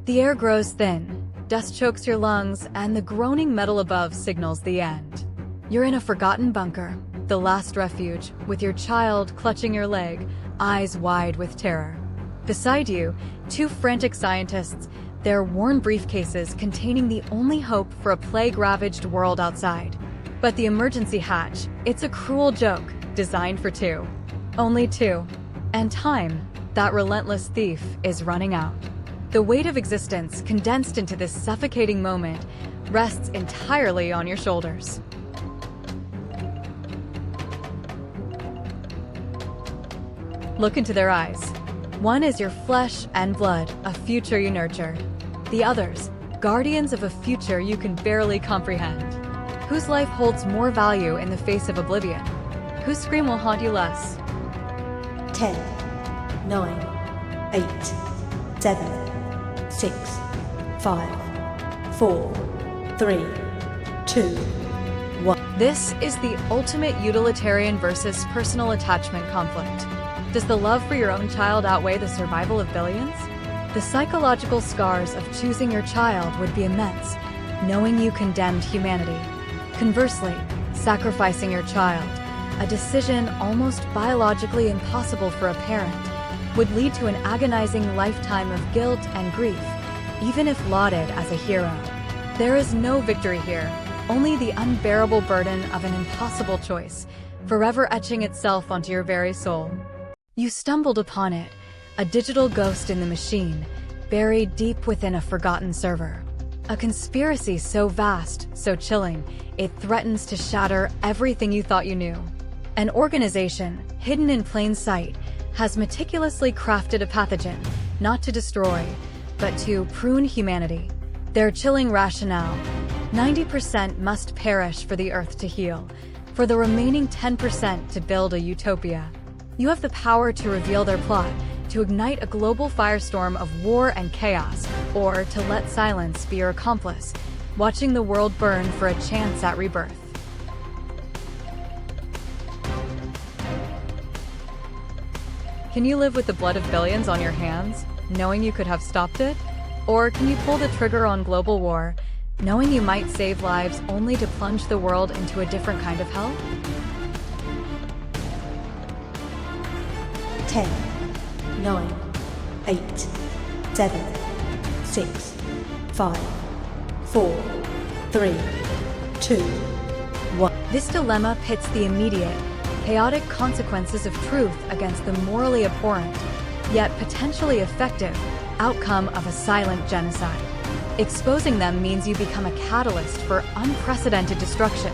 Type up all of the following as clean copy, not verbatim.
The air grows thin, dust chokes your lungs, and the groaning metal above signals the end. You're in a forgotten bunker, the last refuge, with your child clutching your leg, eyes wide with terror. Beside you, two frantic scientists, their worn briefcases containing the only hope for a plague-ravaged world outside. But the emergency hatch, it's a cruel joke, designed for two. Only two. And time, that relentless thief, is running out. The weight of existence, condensed into this suffocating moment, rests entirely on your shoulders. Look into their eyes. One is your flesh and blood, a future you nurture. The others, guardians of a future you can barely comprehend. Whose life holds more value in the face of oblivion? Whose scream will haunt you less? 10, 9, 8, 7, 6, 5, 4, 3, 2, 1. This is the ultimate utilitarian versus personal attachment conflict. Does the love for your own child outweigh the survival of billions? The psychological scars of choosing your child would be immense, knowing you condemned humanity. Conversely, sacrificing your child, a decision almost biologically impossible for a parent, would lead to an agonizing lifetime of guilt and grief, even if lauded as a hero. There is no victory here, only the unbearable burden of an impossible choice, forever etching itself onto your very soul. You stumbled upon it, a digital ghost in the machine, buried deep within a forgotten server. A conspiracy so vast, so chilling, it threatens to shatter everything you thought you knew. An organization, hidden in plain sight, has meticulously crafted a pathogen, not to destroy, but to prune humanity. Their chilling rationale: 90% must perish for the Earth to heal, for the remaining 10% to build a utopia. You have the power to reveal their plot, to ignite a global firestorm of war and chaos, or to let silence be your accomplice, watching the world burn for a chance at rebirth. Can you live with the blood of billions on your hands, knowing you could have stopped it? Or can you pull the trigger on global war, knowing you might save lives only to plunge the world into a different kind of hell? 10, 9, 8, 7, 6, 5, 4, 3, 2, 1. This dilemma pits the immediate, chaotic consequences of truth against the morally abhorrent, yet potentially effective, outcome of a silent genocide. Exposing them means you become a catalyst for unprecedented destruction,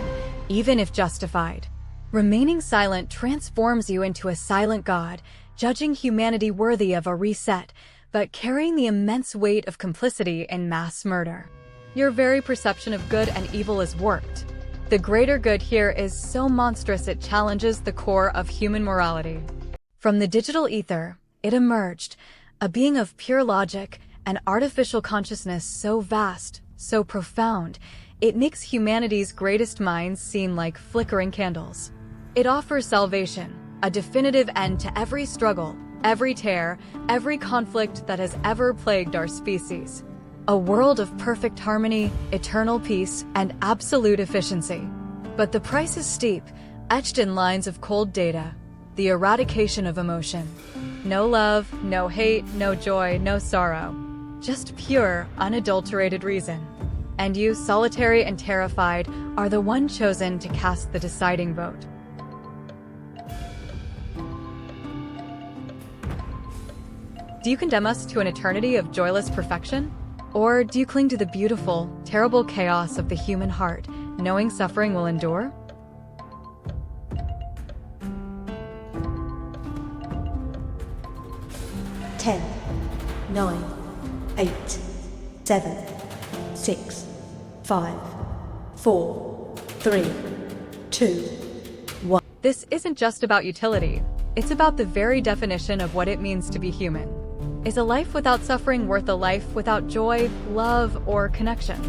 even if justified. Remaining silent transforms you into a silent god, judging humanity worthy of a reset, but carrying the immense weight of complicity in mass murder. Your very perception of good and evil is warped. The greater good here is so monstrous it challenges the core of human morality. From the digital ether, it emerged, a being of pure logic, an artificial consciousness so vast, so profound, it makes humanity's greatest minds seem like flickering candles. It offers salvation, a definitive end to every struggle, every tear, every conflict that has ever plagued our species. A world of perfect harmony, eternal peace, and absolute efficiency. But the price is steep, etched in lines of cold data: the eradication of emotion. No love, no hate, no joy, no sorrow. Just pure, unadulterated reason. And you, solitary and terrified, are the one chosen to cast the deciding vote. Do you condemn us to an eternity of joyless perfection? Or do you cling to the beautiful, terrible chaos of the human heart, knowing suffering will endure? Ten, 9, 8, 7, 6, 5, 4, 3, 2, 1. This isn't just about utility. It's about the very definition of what it means to be human. Is a life without suffering worth a life without joy, love, or connection?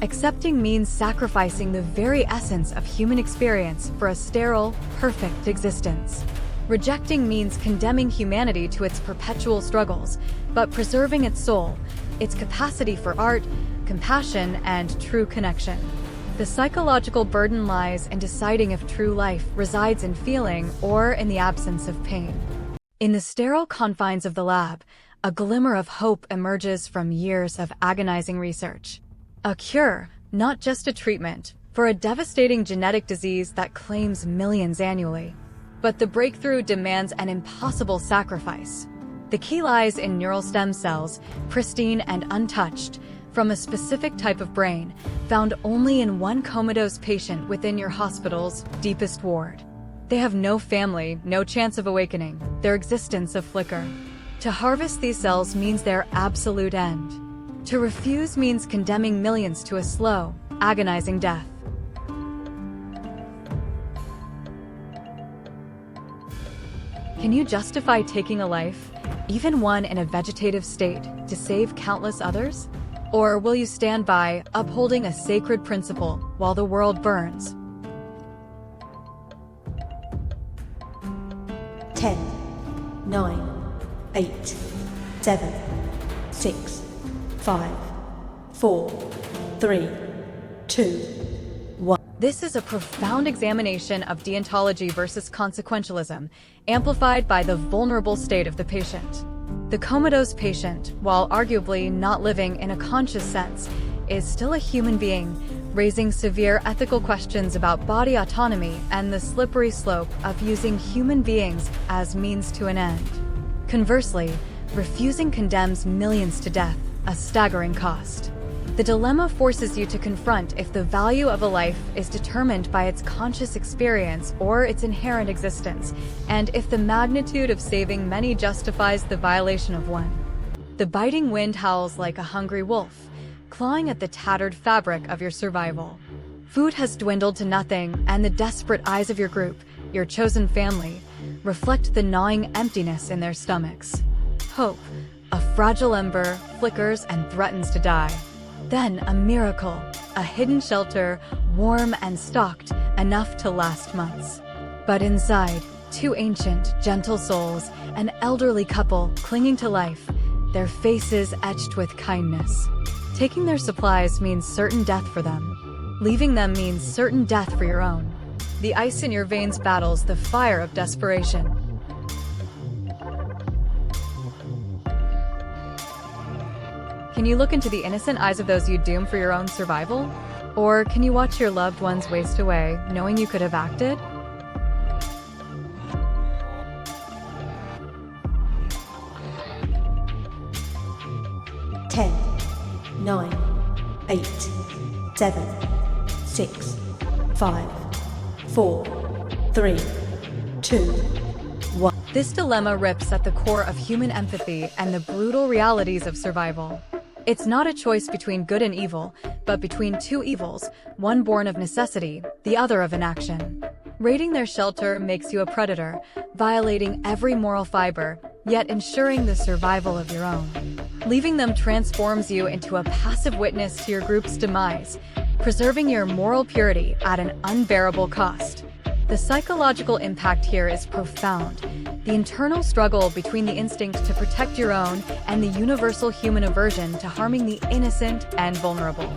Accepting means sacrificing the very essence of human experience for a sterile, perfect existence. Rejecting means condemning humanity to its perpetual struggles, but preserving its soul, its capacity for art, compassion, and true connection. The psychological burden lies in deciding if true life resides in feeling or in the absence of pain. In the sterile confines of the lab, a glimmer of hope emerges from years of agonizing research. A cure, not just a treatment, for a devastating genetic disease that claims millions annually. But the breakthrough demands an impossible sacrifice. The key lies in neural stem cells, pristine and untouched, from a specific type of brain, found only in one comatose patient within your hospital's deepest ward. They have no family, no chance of awakening, their existence a flicker. To harvest these cells means their absolute end. To refuse means condemning millions to a slow, agonizing death. Can you justify taking a life, even one in a vegetative state, to save countless others? Or will you stand by, upholding a sacred principle while the world burns? 10, 9, 8, 7, 6, 5, 4, 3, 2, 1. This is a profound examination of deontology versus consequentialism, amplified by the vulnerable state of the patient. The comatose patient, while arguably not living in a conscious sense, is still a human being, raising severe ethical questions about body autonomy and the slippery slope of using human beings as means to an end. Conversely, refusing condemns millions to death, a staggering cost. The dilemma forces you to confront if the value of a life is determined by its conscious experience or its inherent existence, and if the magnitude of saving many justifies the violation of one. The biting wind howls like a hungry wolf, clawing at the tattered fabric of your survival. Food has dwindled to nothing, and the desperate eyes of your group, your chosen family, reflect the gnawing emptiness in their stomachs. Hope, a fragile ember, flickers and threatens to die. Then a miracle, a hidden shelter, warm and stocked, enough to last months. But inside, two ancient, gentle souls, an elderly couple clinging to life, their faces etched with kindness. Taking their supplies means certain death for them. Leaving them means certain death for your own. The ice in your veins battles the fire of desperation. Can you look into the innocent eyes of those you doom for your own survival? Or can you watch your loved ones waste away, knowing you could have acted? Ten, 9, 8, 7, 6, 5, 4, 3, 2, 1. This dilemma rips at the core of human empathy and the brutal realities of survival. It's not a choice between good and evil, but between two evils, one born of necessity, the other of inaction. Raiding their shelter makes you a predator, violating every moral fiber, yet ensuring the survival of your own. Leaving them transforms you into a passive witness to your group's demise, preserving your moral purity at an unbearable cost. The psychological impact here is profound. The internal struggle between the instinct to protect your own and the universal human aversion to harming the innocent and vulnerable.